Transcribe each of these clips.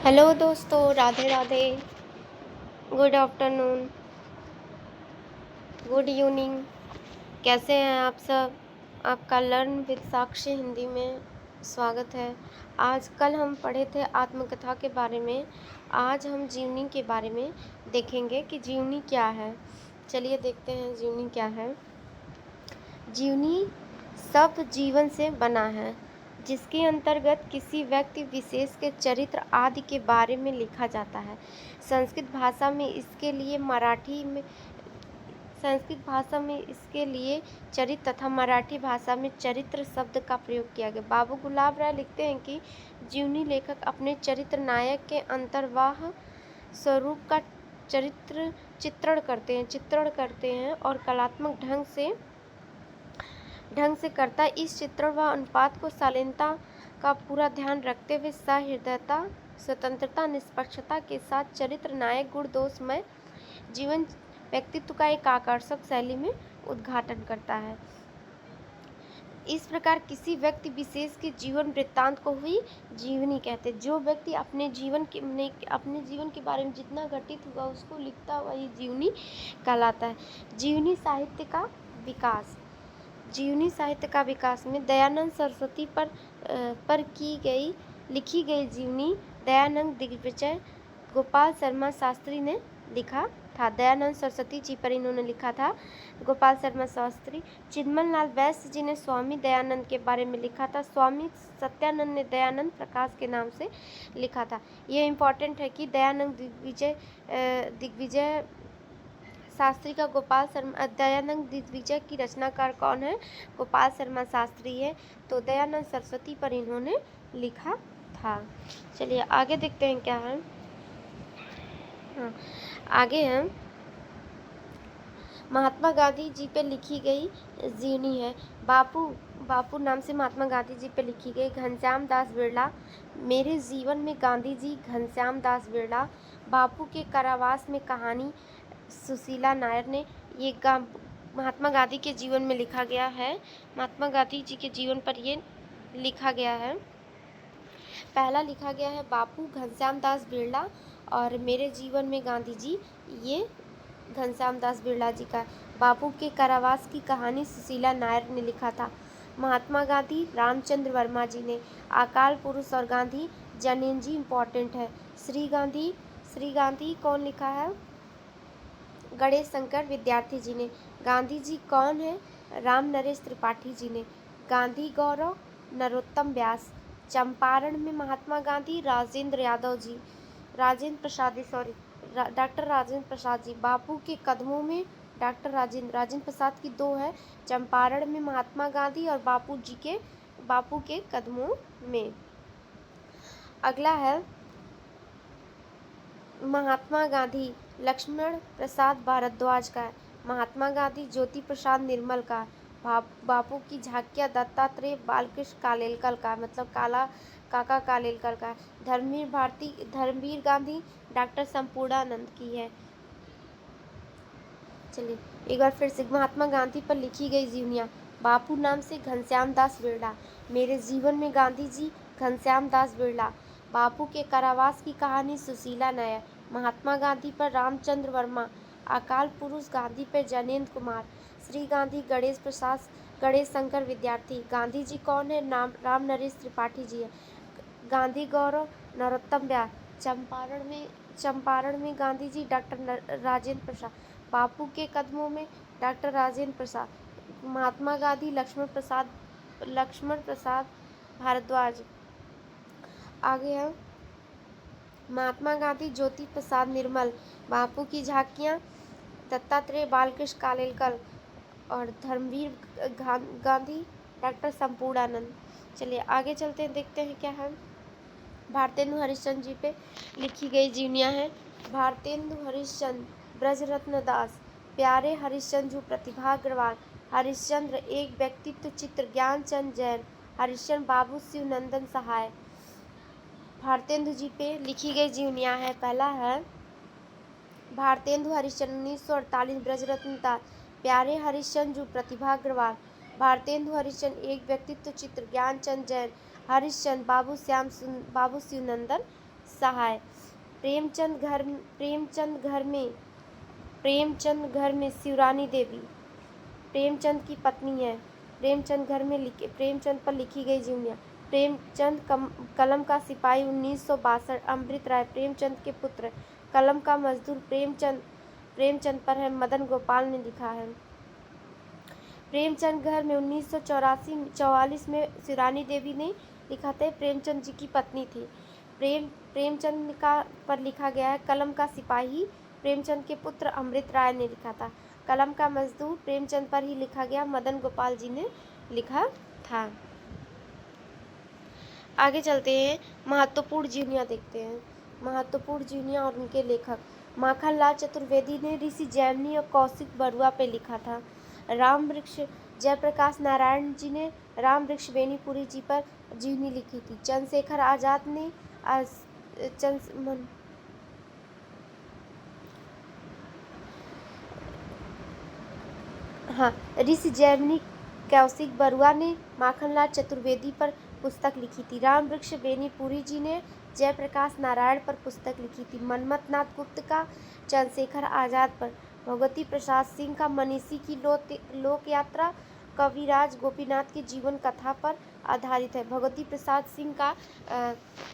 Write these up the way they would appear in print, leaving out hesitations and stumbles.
Hello दोस्तों, Radhe Radhe. Good afternoon, good evening. कैसे हैं आप सब? आपका लर्न विद साक्षी हिंदी में स्वागत है। आज कल हम पढ़े थे आत्मकथा के बारे में। आज हम जीवनी के बारे में देखेंगे कि जीवनी क्या है। चलिए देखते हैं जीवनी क्या है। जीवनी शब्द जीवन से बना है, जिसके अंतर्गत किसी व्यक्ति विशेष के चरित्र आदि के बारे में लिखा जाता है। संस्कृत भाषा में इसके लिए चरित्र तथा मराठी भाषा में चरित्र शब्द का प्रयोग किया गया। बाबू गुलाब राय लिखते हैं कि जीवनी लेखक अपने चरित्र नायक के अंतर्वाह स्वरूप का चित्रण करते हैं और कलात्मक ढंग से करता है। इस चित्रण व अनुपात को शालीनता का पूरा ध्यान रखते हुए सहृदयता, स्वतंत्रता, निष्पक्षता के साथ चरित्र नायक गुण दोषमय जीवन व्यक्तित्व का एक आकर्षक शैली में उद्घाटन करता है। इस प्रकार किसी व्यक्ति विशेष के जीवन वृत्तांत को ही जीवनी कहते हैं। जो व्यक्ति अपने जीवन के बारे में जितना घटित हुआ उसको लिखता हुआ ही जीवनी कहलाता है। जीवनी साहित्य का विकास में दयानंद सरस्वती पर लिखी गई जीवनी दयानंद दिग्विजय गोपाल शर्मा शास्त्री ने लिखा था। दयानंद सरस्वती जी पर इन्होंने लिखा था। गोपाल शर्मा शास्त्री। चिन्मन लाल वैश्य जी ने स्वामी दयानंद के बारे में लिखा था। स्वामी सत्यानंद ने दयानंद प्रकाश के नाम से लिखा था। ये इम्पोर्टेंट है कि दयानंद दिग्विजय शास्त्री का दयानंद दिग्विजय की रचनाकार कौन है? गोपाल शर्मा शास्त्री है। तो दयानंद सरस्वती पर इन्होंने लिखा था। चलिए आगे देखते हैं क्या है। आगे है महात्मा गांधी जी पे लिखी गई जीवनी है। बापू नाम से महात्मा गांधी जी पे लिखी गई। घनश्याम दास बिरला। मेरे जीवन में गांधी जी, घनश्याम दास बिरला। बापू के कारावास में कहानी, सुशीला नायर ने। ये महात्मा गांधी के जीवन में लिखा गया है। महात्मा गांधी जी के जीवन पर ये लिखा गया है। पहला लिखा गया है बापू, घनश्याम दास बिरला और मेरे जीवन में गांधी जी, ये घनश्याम दास बिरला जी का। बापू के कारावास की कहानी सुशीला नायर ने लिखा था। महात्मा गांधी रामचंद्र वर्मा जी ने। अकाल पुरुष और गांधी जैनेन्द्र जी इम्पोर्टेंट है। श्री गांधी कौन लिखा है? गणेश शंकर विद्यार्थी जी ने। गांधी जी कौन है? राम नरेश त्रिपाठी जी ने। गांधी गौरव नरोत्तम व्यास। चंपारण में महात्मा गांधी डॉक्टर राजेंद्र प्रसाद जी। बापू के कदमों में डॉक्टर राजेंद्र प्रसाद की दो है। चंपारण में महात्मा गांधी और बापू के कदमों में। अगला है महात्मा गांधी लक्ष्मण प्रसाद भारद्वाज का है। महात्मा गांधी ज्योति प्रसाद निर्मल का। बापू की झांकियाँ दत्तात्रेय बालकृष्ण कालेलकर का, मतलब काका कालेलकर का। धर्मवीर गांधी डॉक्टर संपूर्णानंद की है। चलिए एक बार फिर से महात्मा गांधी पर लिखी गई जीवनियाँ। बापू नाम से घनश्याम दास बिरला। मेरे जीवन में गांधी जी, घनश्याम दास बिरला। बापू के कारावास की कहानी सुशीला नायर। महात्मा गांधी पर रामचंद्र वर्मा। अकाल पुरुष गांधी पर जैनेन्द्र कुमार। श्री गांधी गणेश शंकर विद्यार्थी। गांधी जी कौन है? राम नरेश त्रिपाठी जी है। गांधी गौरव नरोत्तम व्यास। चंपारण में गांधी जी डॉक्टर राजेंद्र प्रसाद। बापू के कदमों में डॉक्टर राजेंद्र प्रसाद। महात्मा गांधी लक्ष्मण प्रसाद भारद्वाज। आगे है महात्मा गांधी ज्योति प्रसाद निर्मल। बापू की झांकियाँ दत्तात्रेय बालकृष्ण कालेलकर और धर्मवीर गांधी डॉक्टर संपूर्णानंद। चलिए आगे चलते हैं, देखते हैं क्या है। भारतेंदु हरिश्चंद्र जी पे लिखी गई जीवनियाँ हैं। भारतेंदु हरिश्चंद्र, ब्रजरत्न दास, प्यारे हरिश्चंद्र, प्रतिभा अग्रवाल, हरिश्चंद्र एक व्यक्तित्व चित्र, ज्ञानचंद जैन, हरिश्चंद्र बाबू शिवनंदन सहाय। भारतेंदु जी पे लिखी गई जीवनियाँ है। पहला है भारतेंदु हरिश्चंद्र 1948, ब्रजरत्न दास, प्यारे हरिश्चंद्र, प्रतिभा अग्रवाल, भारतेंदु हरिश्चंद्र एक व्यक्तित्व चित्र, ज्ञानचंद जैन, हरिश्चंद्र बाबू शिवनंदन सहाय। प्रेमचंद घर में शिवरानी देवी प्रेमचंद की पत्नी है। प्रेमचंद पर लिखी गई जीवनियाँ। प्रेमचंद कलम का सिपाही 1962। अमृत राय प्रेमचंद के पुत्र। कलम का मजदूर प्रेमचंद पर है, मदन गोपाल ने लिखा है। प्रेमचंद घर में 1944 में शिवरानी देवी ने लिखा था, प्रेमचंद जी की पत्नी थी। प्रेमचंद का पर लिखा गया है। कलम का सिपाही प्रेमचंद के पुत्र अमृत राय ने लिखा था। कलम का मजदूर प्रेमचंद पर ही लिखा गया, मदन गोपाल जी ने लिखा था। आगे चलते हैं, महत्वपूर्ण जीवनियाँ देखते हैं। महत्वपूर्ण जीवनियाँ और उनके लेखक। माखनलाल चतुर्वेदी ने ऋषि जैमिनी और कौशिक बरुआ पे लिखा था। राम वृक्ष जयप्रकाश नारायण जी ने राम वृक्ष बेनीपुरी जी पर जीवनी लिखी थी। चंद्रशेखर आजाद ने ऋषि जैमिनी कौशिक बरुआ ने माखनलाल चतुर्वेदी पर पुस्तक लिखी थी। राम वृक्ष बेनीपुरी जी ने जयप्रकाश नारायण पर पुस्तक लिखी थी। मनमथ नाथ गुप्त का चंद्रशेखर आजाद पर। भगवती प्रसाद सिंह का मनीषी की लोक यात्रा कविराज गोपीनाथ की जीवन कथा पर आधारित है। भगवती प्रसाद सिंह का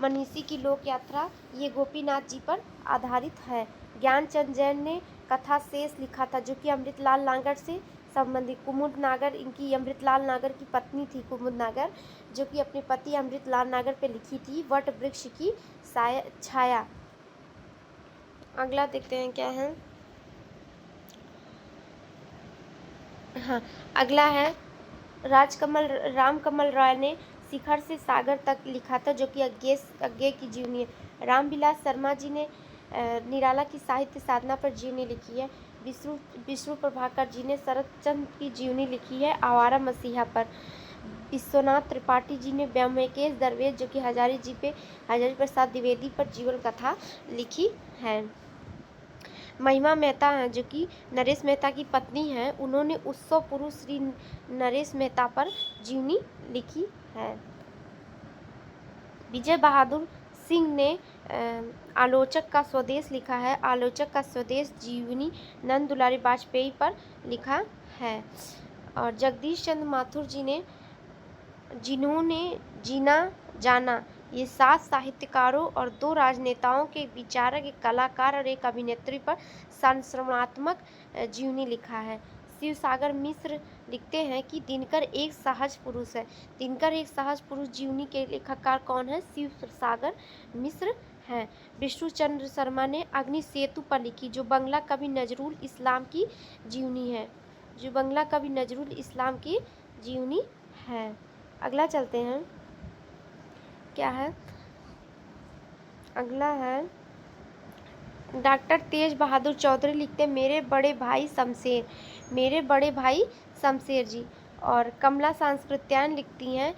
मनीषी की लोक यात्रा ये गोपीनाथ जी पर आधारित है। ज्ञानचंद जैन ने कथा शेष लिखा था, जो कि अमृतलाल नागर से संबंधित। कुमुद नागर इनकी अमृतलाल नागर की पत्नी थी, कुमुद नागर, जो कि अपने पति अमृतलाल नागर पे लिखी थी वट वृक्ष की छाया। अगला देखते हैं क्या है। अगला है रामकमल रॉय ने शिखर से सागर तक लिखा था, जो कि अज्ञेय की जीवनी है। रामविलास शर्मा जी ने निराला की साहित्य साधना पर जीवनी लिखी है। विष्णु प्रभाकर जी ने शरद चंद्र की जीवनी लिखी है आवारा मसीहा पर। विश्वनाथ त्रिपाठी जी ने ब्रह्मकेश दरवेश, जो कि हजारी प्रसाद द्विवेदी पर जीवन कथा लिखी है। महिमा मेहता हैं, जो कि नरेश मेहता की पत्नी हैं, उन्होंने उत्सव पुरुष श्री नरेश मेहता पर जीवनी लिखी है। विजय बहादुर सिंह ने आलोचक का स्वदेश लिखा है। आलोचक का स्वदेश जीवनी नंद दुलारी वाजपेयी पर लिखा है। और जगदीश चंद्र माथुर जी ने जिन्होंने जीना जाना, ये 7 साहित्यकारों और 2 राजनेताओं के विचारक, एक कलाकार और एक अभिनेत्री पर संश्रवणात्मक जीवनी लिखा है। शिव सागर मिश्र लिखते हैं कि दिनकर एक सहज पुरुष है। दिनकर एक सहज पुरुष जीवनी के लेखककार कौन है? शिव सागर मिश्र हैं। विष्णु चंद्र शर्मा ने अग्नि सेतु पर लिखी, जो बंगला कवि नजरुल इस्लाम की जीवनी है। अगला चलते हैं, क्या है? अगला है डॉक्टर तेज बहादुर चौधरी लिखते हैं, मेरे बड़े भाई शमशेर जी। और कमला सांस्कृत्यायन लिखती हैं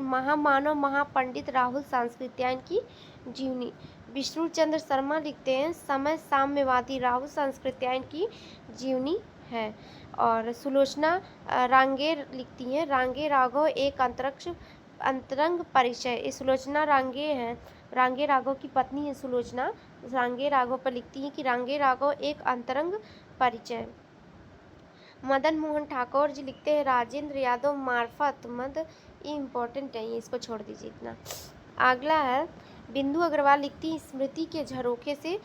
महामानव महापंडित राहुल सांस्कृत्यायन की जीवनी। विष्णु चंद्र शर्मा लिखते हैं समय साम्यवादी राहुल सांस्कृत्यायन की जीवनी है। और सुलोचना रांगे लिखती हैं रांगे राघव एक अंतरंग परिचय। ये सुलोचना रांगे हैं, रांगे राघव की पत्नी है सुलोचना। रांगे राघव पर लिखती हैं कि रांगे राघव एक अंतरंग परिचय। मदन मोहन ठाकुर जी लिखते हैं राजेंद्र यादव मार्फत मद, ये इम्पोर्टेंट है, इसको छोड़ दीजिए इतना। अगला है बिंदु अग्रवाल लिखती है स्मृति के झरोखे से।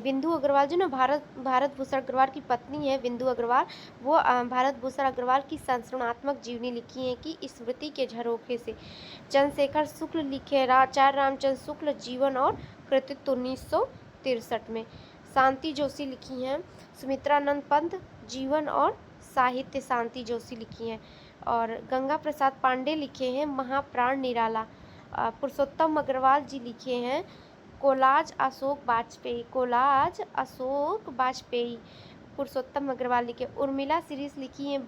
बिंदु अग्रवाल जो ना भारत भूषण अग्रवाल की पत्नी है, बिंदु अग्रवाल, वो भारत भूषण अग्रवाल की संस्मरणात्मक जीवनी लिखी है कि स्मृति के झरोखे से। चंद्रशेखर शुक्ल लिखे आचार्य रामचंद्र शुक्ल जीवन और कृतित्व 1963 में। शांति जोशी लिखी हैं सुमित्रानंद पंत जीवन और साहित्य, शांति जोशी लिखी हैं। और गंगा प्रसाद पांडे लिखे हैं महाप्राण निराला। पुरुषोत्तम अग्रवाल जी लिखे हैं कोलाज अशोक वाजपेयी। पुरुषोत्तम अग्रवाल लिखे। उर्मिला सीरीज लिखी है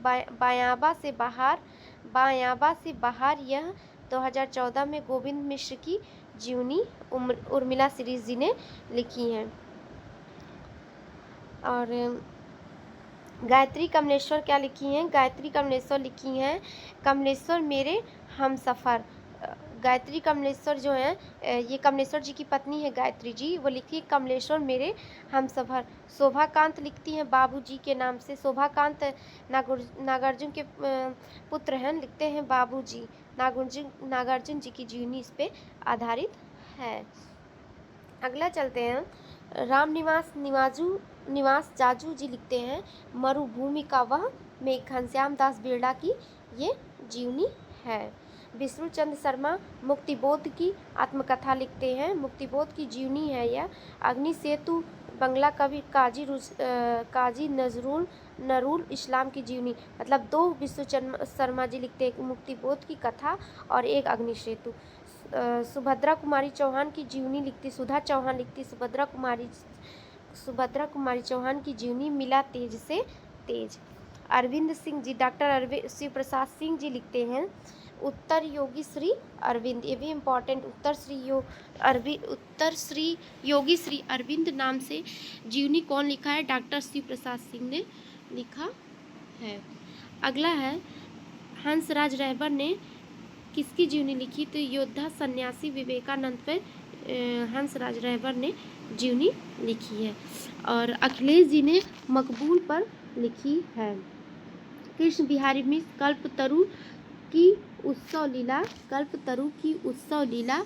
बायाबा से बाहर, यह 2014 में गोविंद मिश्र की जीवनी उर्मिला सीरीज जी ने लिखी हैं। और गायत्री कमलेश्वर क्या लिखी हैं? गायत्री कमलेश्वर लिखी हैं कमलेश्वर मेरे हमसफ़र, गायत्री कमलेश्वर जो हैं, ये कमलेश्वर जी की पत्नी है गायत्री जी, वो लिखती है कमलेश्वर मेरे हमसफ़र। शोभाकांत लिखती हैं बाबूजी के नाम से, शोभाकांत नागार्जुन के पुत्र हैं, लिखते हैं बाबूजी। नागार्जुन जी की जीवनी इस पे आधारित है। अगला चलते हैं, राम निवास जाजू जी लिखते हैं मरुभूमि का वह मेघ, घनश्याम दास बिरला की ये जीवनी है। विष्णुचंद्र शर्मा मुक्तिबोध की आत्मकथा लिखते हैं, मुक्तिबोध की जीवनी है यह। अग्नि सेतु बंगला कवि काजी नजरुल इस्लाम की जीवनी, मतलब 2 विष्णुचंद्र शर्मा जी लिखते हैं, एक मुक्तिबोध की कथा और एक अग्नि सेतु। सुभद्रा कुमारी चौहान की जीवनी लिखती, सुधा चौहान लिखती, सुभद्रा कुमारी चौहान की जीवनी मिला तेज से तेज। अरविंद सिंह जी, डॉक्टर शिव प्रसाद सिंह जी लिखते हैं उत्तर योगी श्री अरविंद, ये भी इम्पॉर्टेंट, उत्तर श्री योगी श्री अरविंद नाम से जीवनी कौन लिखा है? डॉक्टर शिव प्रसाद सिंह ने लिखा है। अगला है, हंसराज रहबर ने किसकी जीवनी लिखी? तो योद्धा सन्यासी विवेकानंद पर हंसराज रहबर ने जीवनी लिखी है। और अखिलेश जी ने मकबूल पर लिखी है। कृष्ण बिहारी मिश्र कल्पतरु की उत्सव लीला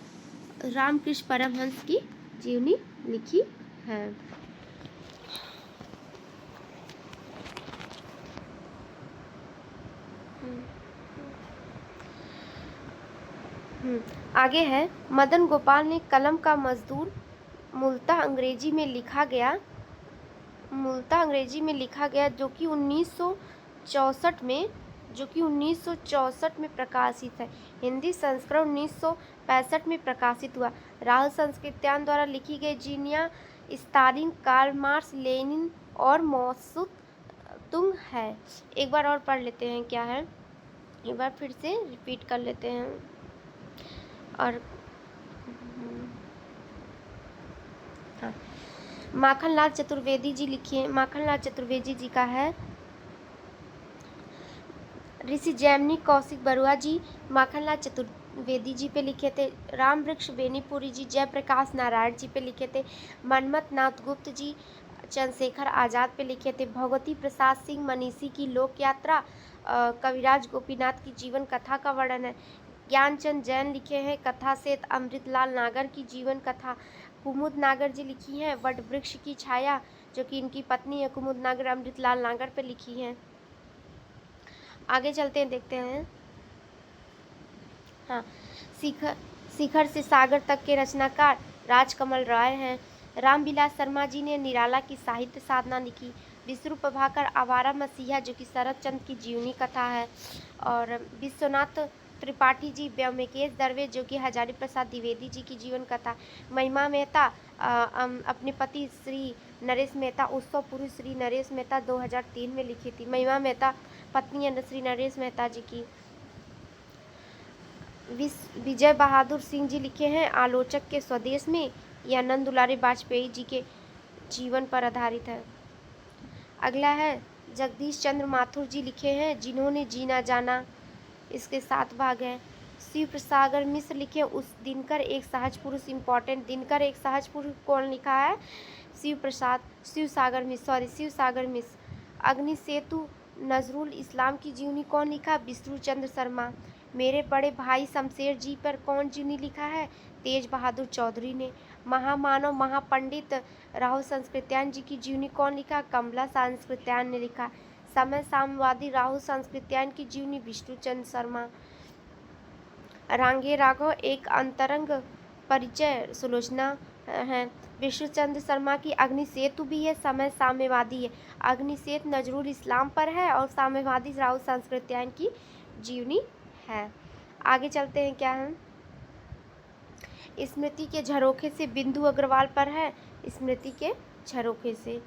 रामकृष्ण परमहंस की जीवनी लिखी है। आगे है, मदन गोपाल ने कलम का मजदूर मूलतः अंग्रेजी में लिखा गया, जो कि 1964 में प्रकाशित है। हिंदी संस्करण 1965 में प्रकाशित हुआ। राहुल संस्कृत्यान द्वारा लिखी गई जीनिया स्टारिंग कार्ल मार्क्स, लेनिन और माओ तुंग है। एक बार और पढ़ लेते हैं क्या है, एक बार फिर से रिपीट कर लेते हैं। और हाँ, माखनलाल चतुर्वेदी जी लिखिए, माखनलाल चतुर्वेदी जी का है। ऋषि जैमिनी कौशिक बरुआ जी माखनलाल चतुर्वेदी जी पे लिखे थे। राम वृक्ष बेनीपुरी जी जयप्रकाश नारायण जी पे लिखे थे। मनमथ नाथ गुप्त जी चंद्रशेखर आज़ाद पे लिखे थे। भगवती प्रसाद सिंह मनीषी की लोक यात्रा कविराज गोपीनाथ की जीवन कथा का वर्णन है। ज्ञानचंद जैन लिखे हैं कथा से अमृतलाल नागर की जीवन कथा। कुमुद नागर जी लिखी हैं वट वृक्ष की छाया, जो कि इनकी पत्नी है कुमुद नागर, अमृतलाल नागर पे लिखी हैं। आगे चलते हैं, देखते हैं। हाँ, शिखर से सागर तक के रचनाकार राजकमल राय हैं। रामविलास शर्मा जी ने निराला की साहित्य साधना लिखी। विष्णु प्रभाकर आवारा मसीहा, जो कि शरद चंद्र की जीवनी कथा है। और विश्वनाथ त्रिपाठी जी व्योमकेश दरवेश, जो कि हजारी प्रसाद द्विवेदी जी की जीवन कथा। महिमा मेहता अपने पति श्री नरेश मेहता, उत्सव पुरुष श्री नरेश मेहता 2003 में लिखी थी। महिमा मेहता पत्नी है श्री नरेश मेहता जी की। विजय बहादुर सिंह जी लिखे हैं आलोचक के स्वदेश में, यह नंद दुलारी वाजपेयी जी के जीवन पर आधारित है। अगला है, जगदीश चंद्र माथुर जी लिखे हैं जिन्होंने जीना जाना, इसके 7 भाग हैं। शिव सागर मिश्र लिखे उस दिनकर एक सहज पुरुष, इम्पॉर्टेंट, दिनकर एक सहज पुरुष कौन लिखा है? शिव सागर मिश्र। अग्नि सेतु नजरुल इस्लाम की जीवनी कौन लिखा? विष्णुचंद्र शर्मा। मेरे बड़े भाई शमशेर जी पर कौन जीवनी लिखा है? तेज बहादुर चौधरी ने। महामानव महापंडित राहुल संस्कृत्यान जी की जीवनी कौन लिखा? कमला संस्कृत्यान ने लिखा। समय साम्यवादी राहुल संस्कृत्यान की जीवनी विष्णुचंद्र शर्मा। रांगे राघव एक अंतरंग परिचय सुलोचना है। विष्णुचंद्र शर्मा की अग्नि सेतु भी है, समय साम्यवादी है। अग्नि सेतु नजरुल इस्लाम पर है और साम्यवादी राहुल संस्कृत्यान की जीवनी है। आगे चलते हैं, क्या है? स्मृति के झरोखे से बिंदु अग्रवाल पर है, स्मृति के झरोखे से।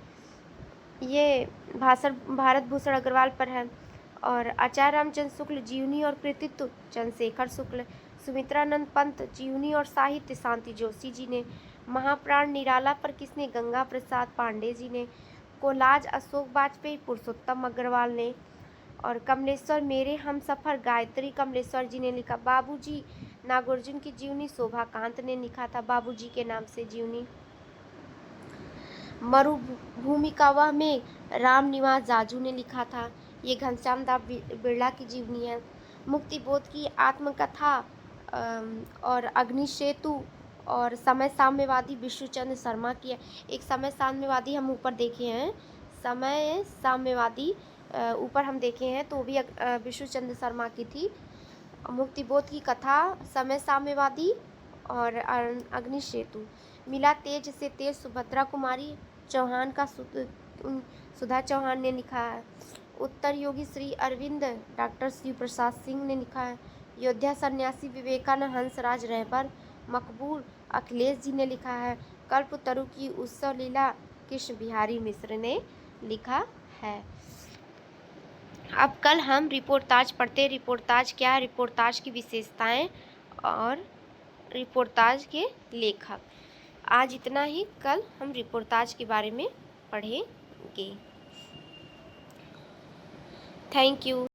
ये भारत भूषण अग्रवाल पर है। और आचार्य रामचंद्र शुक्ल जीवनी और कृतित्व चंद्रशेखर शुक्ल। सुमित्रानंद पंत जीवनी और साहित्य शांति जोशी जी ने। महाप्राण निराला पर किसने? गंगा प्रसाद पांडे जी ने। कोलाज अशोक वाजपेयी पुरुषोत्तम अग्रवाल ने। और कमलेश्वर मेरे हमसफर गायत्री कमलेश्वर जी ने लिखा। बाबूजी नागार्जुन की जीवनी शोभाकांत ने लिखा था, बाबूजी के नाम से जीवनी। मरुभूमिकावा में रामनिवास जाजू ने लिखा था, ये घनश्याम दास बिरला की जीवनी है। मुक्तिबोध की आत्मकथा और अग्निसेतु और समय साम्यवादी विष्णुचंद्र शर्मा की है। एक समय साम्यवादी हम ऊपर देखे हैं, समय साम्यवादी ऊपर हम देखे हैं, तो भी विष्णुचंद्र शर्मा की थी। मुक्तिबोध की कथा समय साम्यवादी और अग्निसेतु। मिला तेज से तेज सुभद्रा कुमारी चौहान का सुधा चौहान ने लिखा है। उत्तर योगी श्री अरविंद डॉक्टर शिव प्रसाद सिंह ने लिखा है। योद्धा सन्यासी विवेकानंद हंसराज रहबर मकबूल अखिलेश जी ने लिखा है। कल्पतरु की उत्सव लीला कृष्ण बिहारी मिश्र ने लिखा है। अब कल हम रिपोर्टाज पढ़ते हैं। रिपोर्टाज क्या है, रिपोर्टाज की विशेषताएं और रिपोर्टाज के लेखक। आज इतना ही, कल हम रिपोर्टाज के बारे में पढ़ेंगे। Thank you.